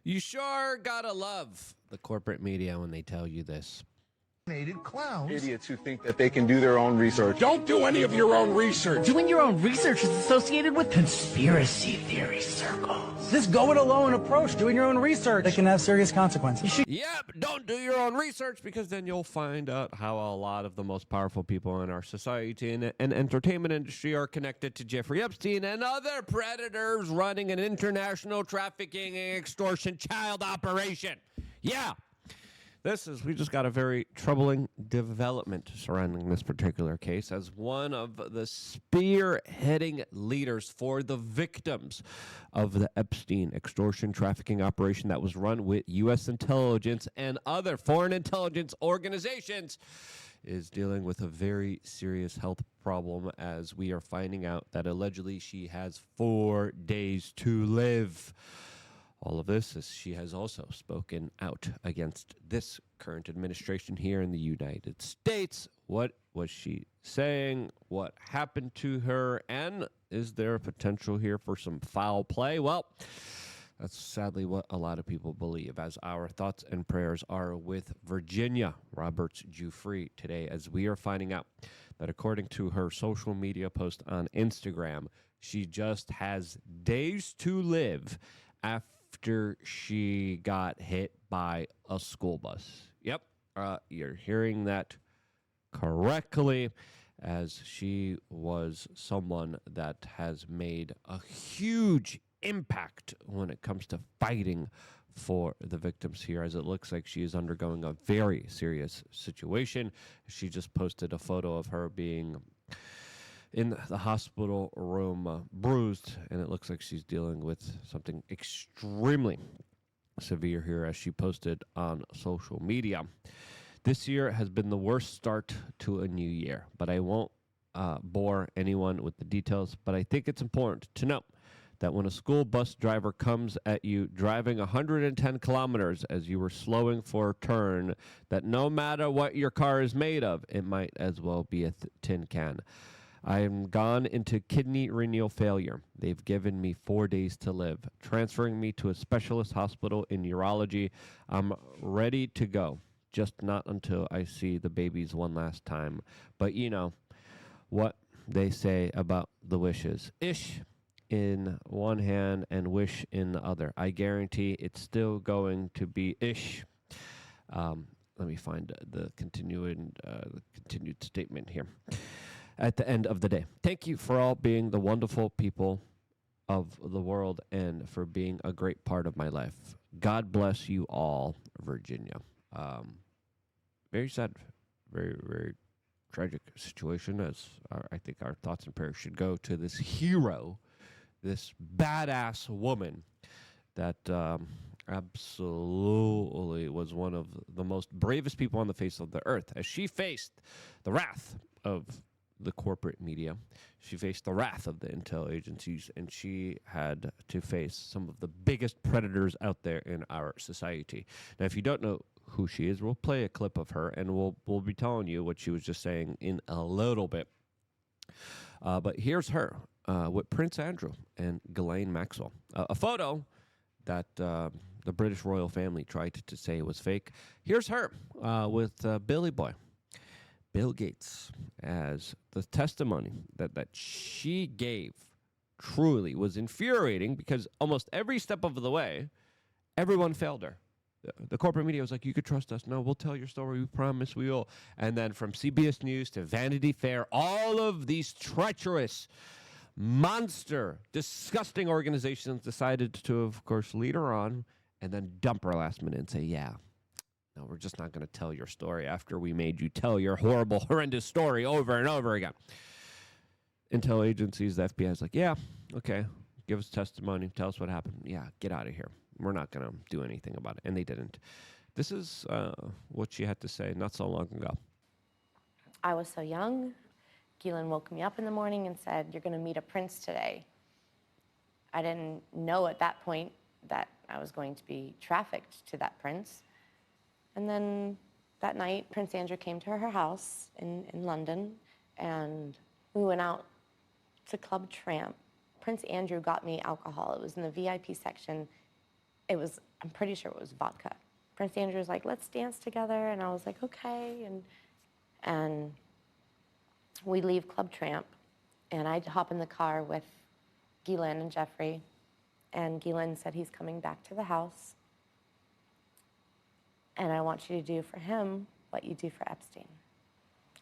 You sure gotta love the corporate media when they tell you this. Clowns. Idiots who think that they can do their own research. Don't do any of your own research. Doing your own research is associated with conspiracy theory circles. This go-it-alone approach, doing your own research, it can have serious consequences. Yep, don't do your own research, because then you'll find out how a lot of the most powerful people in our society and entertainment industry are connected to Jeffrey Epstein and other predators running an international trafficking and extortion child operation. Yeah. We just got a very troubling development surrounding this particular case, as one of the spearheading leaders for the victims of the Epstein extortion trafficking operation that was run with U.S. intelligence and other foreign intelligence organizations is dealing with a very serious health problem, as we are finding out that allegedly she has 4 days to live. All of this as she has also spoken out against this current administration here in the United States. What was she saying? What happened to her? And is there a potential here for some foul play? Well, that's sadly what a lot of people believe, as our thoughts and prayers are with Virginia Roberts Giuffre today, as we are finding out that according to her social media post on Instagram, she just has days to live after she got hit by a school bus. Yep, you're hearing that correctly, as she was someone that has made a huge impact when it comes to fighting for the victims here, as it looks like she is undergoing a very serious situation. She just posted a photo of her being in the hospital room, bruised, and it looks like she's dealing with something extremely severe here, as she posted on social media. This year has been the worst start to a new year, but I won't bore anyone with the details, but I think it's important to note that when a school bus driver comes at you driving 110 kilometers as you were slowing for a turn, that no matter what your car is made of, it might as well be a tin can. I am gone into kidney renal failure. They've given me 4 days to live, transferring me to a specialist hospital in urology. I'm ready to go, just not until I see the babies one last time. But you know what they say about the wishes. Ish in one hand and wish in the other. I guarantee it's still going to be ish. Let me find the continued statement here. At the end of the day, thank you for all being the wonderful people of the world and for being a great part of my life. God bless you all, Virginia. Very sad, very, very tragic situation, as I think our thoughts and prayers should go to this hero, this badass woman that absolutely was one of the most bravest people on the face of the earth, as she faced the wrath of the corporate media. She faced the wrath of the intel agencies, and she had to face some of the biggest predators out there in our society. Now, if you don't know who she is, we'll play a clip of her, and we'll be telling you what she was just saying in a little bit. But here's her with Prince Andrew and Ghislaine Maxwell. A photo that the British royal family tried to say was fake. Here's her with Billy Boy, Bill Gates, as the testimony that she gave truly was infuriating, because almost every step of the way, everyone failed her. The corporate media was like, you could trust us. No, we'll tell your story. We promise we will. And then from CBS News to Vanity Fair, all of these treacherous, monster, disgusting organizations decided to, of course, lead her on and then dump her last minute and say, yeah, no, we're just not going to tell your story after we made you tell your horrible, horrendous story over and over again. Intel agencies, the FBI is like, yeah, okay, give us testimony, tell us what happened. Yeah, get out of here. We're not going to do anything about it. And they didn't. This is what she had to say not so long ago. I was so young. Ghislaine woke me up in the morning and said, you're going to meet a prince today. I didn't know at that point that I was going to be trafficked to that prince. And then that night, Prince Andrew came to her house in London, and we went out to Club Tramp. Prince Andrew got me alcohol. It was in the VIP section. I'm pretty sure it was vodka. Prince Andrew was like, let's dance together. And I was like, okay. And we leave Club Tramp, and I hop in the car with Ghislaine and Jeffrey. And Ghislaine said, he's coming back to the house. And I want you to do for him what you do for Epstein.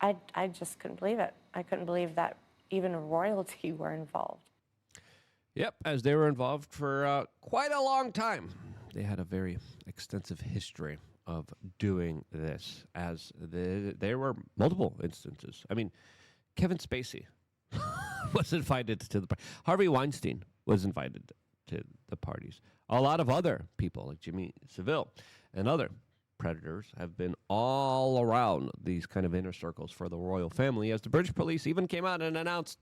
I just couldn't believe it. I couldn't believe that even royalty were involved. Yep, as they were involved for quite a long time. They had a very extensive history of doing this, as there were multiple instances. I mean, Kevin Spacey was invited to the party. Harvey Weinstein was invited to the parties. A lot of other people, like Jimmy Savile and other predators, have been all around these kind of inner circles for the royal family, as the British police even came out and announced,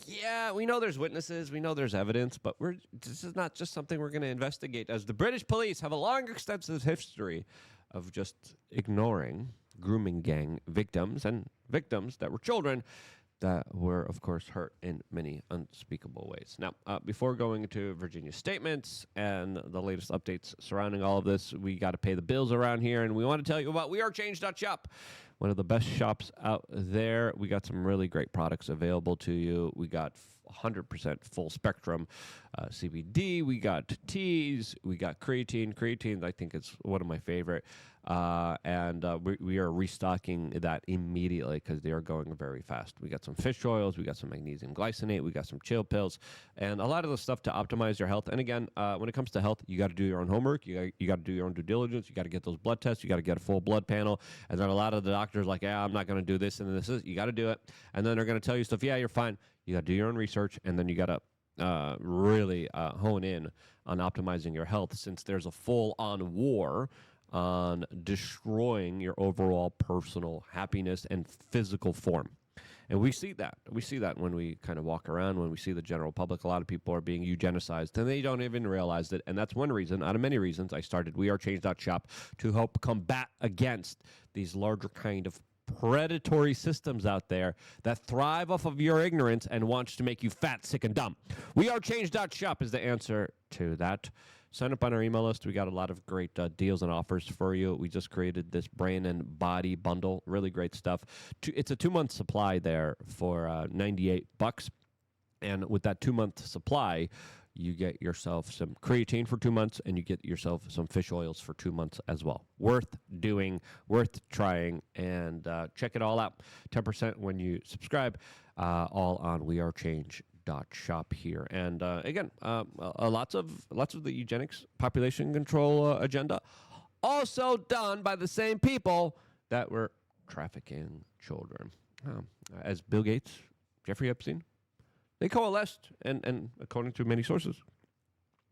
yeah, we know there's witnesses, we know there's evidence, but this is not just something we're going to investigate, as the British police have a long, extensive history of just ignoring grooming gang victims, and victims that were children that were, of course, hurt in many unspeakable ways. Now, before going into Virginia's statements and the latest updates surrounding all of this, we got to pay the bills around here, and we want to tell you about wearechange.shop, one of the best shops out there. We got some really great products available to you. We got 100% full spectrum CBD. We got teas. We got creatine. Creatine, I think, is one of my favorite. And we are restocking that immediately because they are going very fast. We got some fish oils. We got some magnesium glycinate. We got some chill pills, and a lot of the stuff to optimize your health. And again, when it comes to health, you got to do your own homework. You got to do your own due diligence. You got to get those blood tests. You got to get a full blood panel. And then a lot of the doctors like, yeah, I'm not going to do this and this is. You got to do it. And then they're going to tell you stuff. Yeah, you're fine. You got to do your own research, and then you got to really hone in on optimizing your health, since there's a full-on war on destroying your overall personal happiness and physical form. And we see that. We see that when we kind of walk around, when we see the general public. A lot of people are being eugenicized, and they don't even realize it. And that's one reason, out of many reasons, I started wearechange.shop to help combat against these larger kind of predatory systems out there that thrive off of your ignorance and wants to make you fat, sick, and dumb. Wearechange.shop is the answer to that. Sign up on our email list. We got a lot of great deals and offers for you. We just created this brain and body bundle. Really great stuff. It's a 2-month supply there for $98. And with that 2-month supply, you get yourself some creatine for 2 months, and you get yourself some fish oils for 2 months as well. Worth doing, worth trying, and check it all out. 10% when you subscribe, all on wearechange.shop here. And again, lots of the eugenics population control agenda, also done by the same people that were trafficking children. As Bill Gates, Jeffrey Epstein, they coalesced and, according to many sources,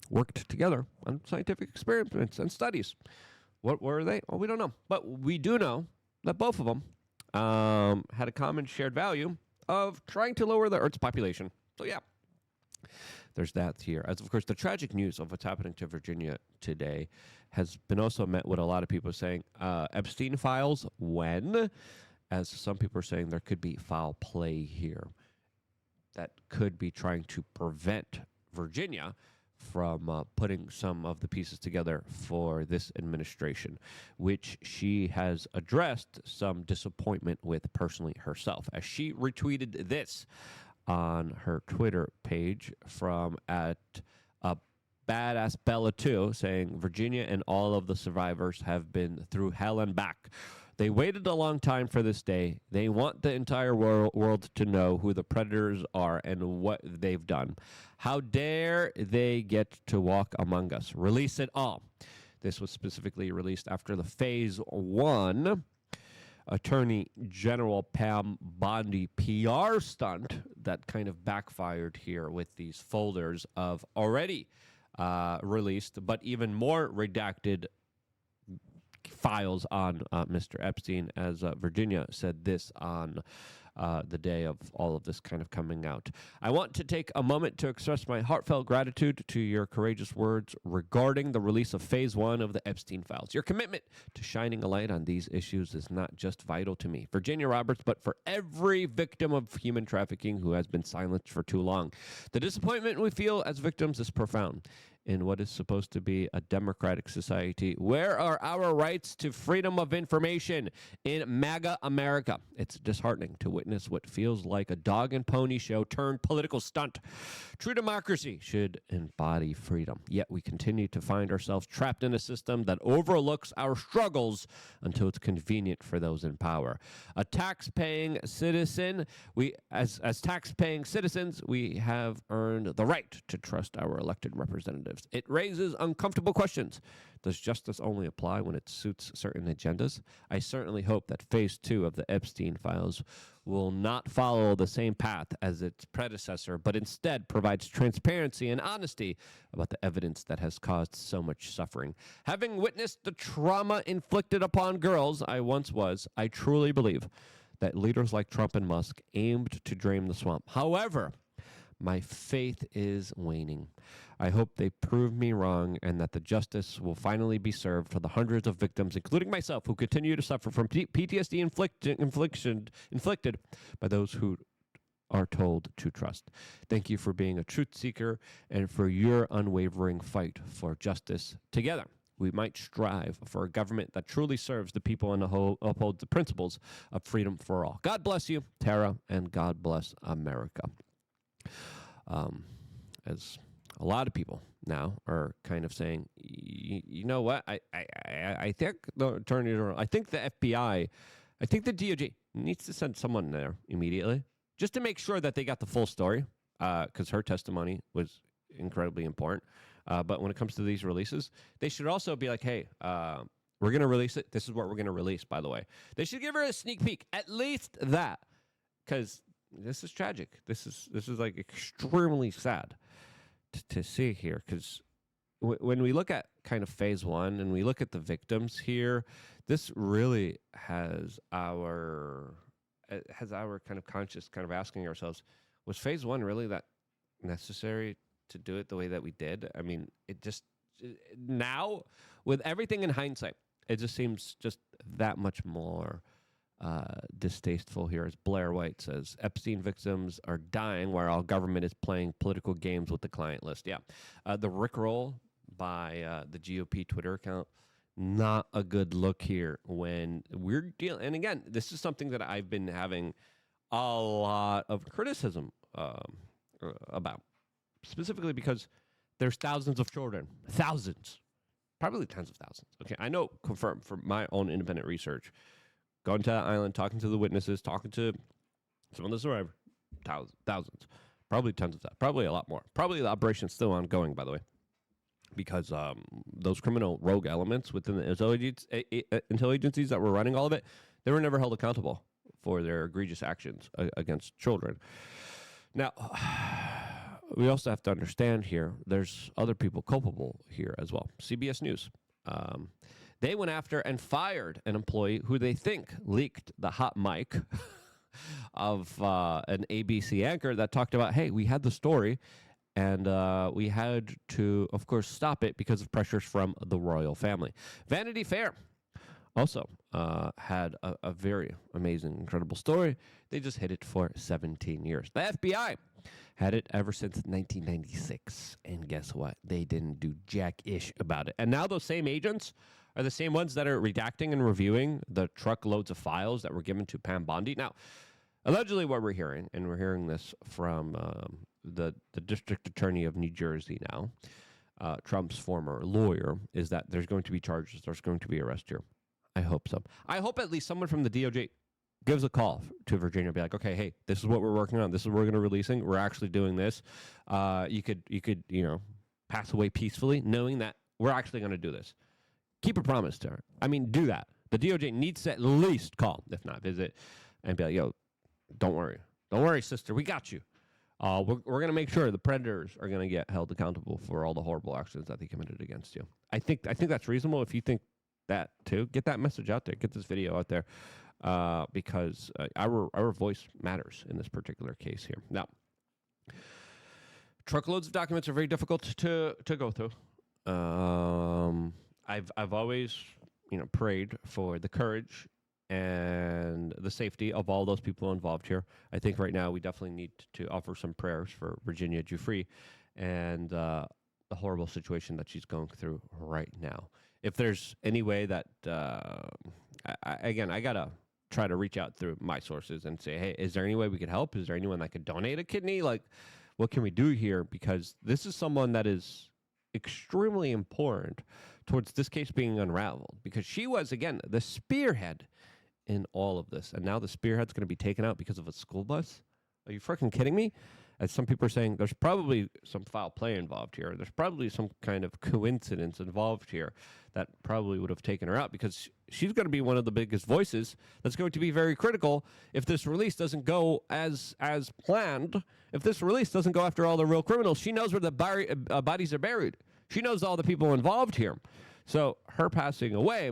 worked together on scientific experiments and studies. What were they? Well, we don't know. But we do know that both of them had a common shared value of trying to lower the Earth's population. So, yeah, there's that here. As, of course, the tragic news of what's happening to Virginia today has been also met with a lot of people saying, Epstein files, when? As some people are saying, there could be foul play here that could be trying to prevent Virginia from putting some of the pieces together for this administration, which she has addressed some disappointment with personally herself, as she retweeted this on her Twitter page from at Badass Bella 2, saying, Virginia and all of the survivors have been through hell and back. They waited a long time for this day. They want the entire world to know who the predators are and what they've done. How dare they get to walk among us? Release it all. This was specifically released after the Phase 1 Attorney General Pam Bondi PR stunt that kind of backfired here with these folders of already released, but even more redacted files on Mr. Epstein, as Virginia said this on the day of all of this kind of coming out. I want to take a moment to express my heartfelt gratitude to your courageous words regarding the release of Phase 1 of the Epstein files. Your commitment to shining a light on these issues is not just vital to me, Virginia Roberts, but for every victim of human trafficking who has been silenced for too long. The disappointment we feel as victims is profound. in what is supposed to be a democratic society? Where are our rights to freedom of information in MAGA America? It's disheartening to witness what feels like a dog and pony show turned political stunt. True democracy should embody freedom, yet we continue to find ourselves trapped in a system that overlooks our struggles until it's convenient for those in power. As tax-paying citizens, we have earned the right to trust our elected representatives. It raises uncomfortable questions. Does justice only apply when it suits certain agendas? I certainly hope that phase 2 of the Epstein files will not follow the same path as its predecessor, but instead provides transparency and honesty about the evidence that has caused so much suffering. Having witnessed the trauma inflicted upon girls I once was, I truly believe that leaders like Trump and Musk aimed to drain the swamp. However, my faith is waning. I hope they prove me wrong and that the justice will finally be served for the hundreds of victims, including myself, who continue to suffer from PTSD inflicted by those who are told to trust. Thank you for being a truth seeker and for your unwavering fight for justice. Together, we might strive for a government that truly serves the people and upholds the principles of freedom for all. God bless you, Tara, and God bless America. As a lot of people now are kind of saying, you know what? I think the attorney general, I think the FBI, I think the DOJ needs to send someone there immediately just to make sure that they got the full story, because her testimony was incredibly important. But when it comes to these releases, they should also be like, hey, we're going to release it. This is what we're going to release, by the way. They should give her a sneak peek, at least that, because this is tragic. This is like extremely sad to see here, because when we look at kind of phase 1 and we look at the victims here, this really has our kind of conscious kind of asking ourselves, was phase 1 really that necessary to do it the way that we did? I mean, now with everything in hindsight, it just seems just that much more distasteful here. As Blair White says, Epstein victims are dying while our government is playing political games with the client list. Yeah. The Rickroll by the GOP Twitter account, not a good look here when we're dealing. And again, this is something that I've been having a lot of criticism about, specifically because there's thousands of children, thousands, probably tens of thousands. Okay, I know, confirmed from my own independent research, going to that island, talking to the witnesses, talking to some of the survivors, thousands, probably tens of thousands, probably a lot more. Probably the operation's still ongoing, by the way, because those criminal rogue elements within the intel agencies that were running all of it, they were never held accountable for their egregious actions against children. Now, we also have to understand here, there's other people culpable here as well. CBS News. They went after and fired an employee who they think leaked the hot mic of an ABC anchor that talked about, hey, we had the story, and we had to, of course, stop it because of pressures from the royal family. Vanity Fair also had a very amazing, incredible story. They just hid it for 17 years. The FBI had it ever since 1996. And guess what? They didn't do jack-ish about it. And now those same agents are the same ones that are redacting and reviewing the truckloads of files that were given to Pam Bondi. Now, allegedly what we're hearing, and we're hearing this from the district attorney of New Jersey now, Trump's former lawyer, is that there's going to be charges, there's going to be arrest here. I hope so. I hope at least someone from the DOJ gives a call to Virginia and be like, okay, hey, this is what we're working on. This is what we're going to releasing. We're actually doing this. You could, pass away peacefully knowing that we're actually going to do this. Keep a promise to her. I mean, do that. The DOJ needs to at least call, if not visit, and be like, yo, don't worry. Don't worry, sister. We got you. We're going to make sure the predators are going to get held accountable for all the horrible actions that they committed against you. I think that's reasonable. If you think that too, get that message out there. Get this video out there, because our voice matters in this particular case here. Now, truckloads of documents are very difficult to go through. I've always prayed for the courage and the safety of all those people involved here. I think right now we definitely need to offer some prayers for Virginia Giuffre and the horrible situation that she's going through right now. If there's any way that, I gotta try to reach out through my sources and say, hey, is there any way we could help? Is there anyone that could donate a kidney? Like, what can we do here? Because this is someone that is extremely important towards this case being unraveled, because she was, again, the spearhead in all of this. And now the spearhead's going to be taken out because of a school bus? Are you freaking kidding me? As some people are saying, there's probably some foul play involved here. There's probably some kind of coincidence involved here that probably would have taken her out, because she's going to be one of the biggest voices that's going to be very critical if this release doesn't go as planned. If this release doesn't go after all the real criminals, she knows where the bodies are buried. She knows all the people involved here. So her passing away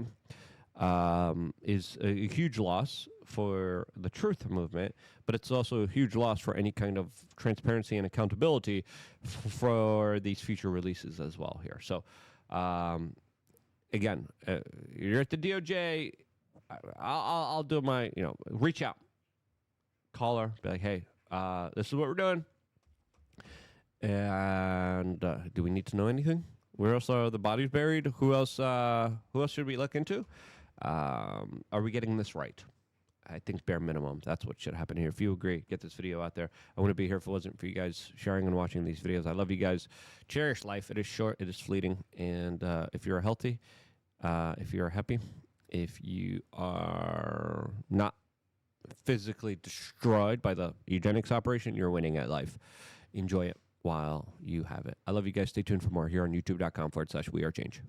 is a huge loss for the truth movement, but it's also a huge loss for any kind of transparency and accountability for these future releases as well here. So, again, you're at the DOJ. I'll do my, reach out, call her, be like, hey, this is what we're doing. And do we need to know anything? Where else are the bodies buried? Who else should we look into? Are we getting this right? I think bare minimum, that's what should happen here. If you agree, get this video out there. I wouldn't be here if it wasn't for you guys sharing and watching these videos. I love you guys. Cherish life. It is short. It is fleeting. And if you're healthy, if you're happy, if you are not physically destroyed by the eugenics operation, you're winning at life. Enjoy it while you have it. I love you guys. Stay tuned for more here on youtube.com/wearechange.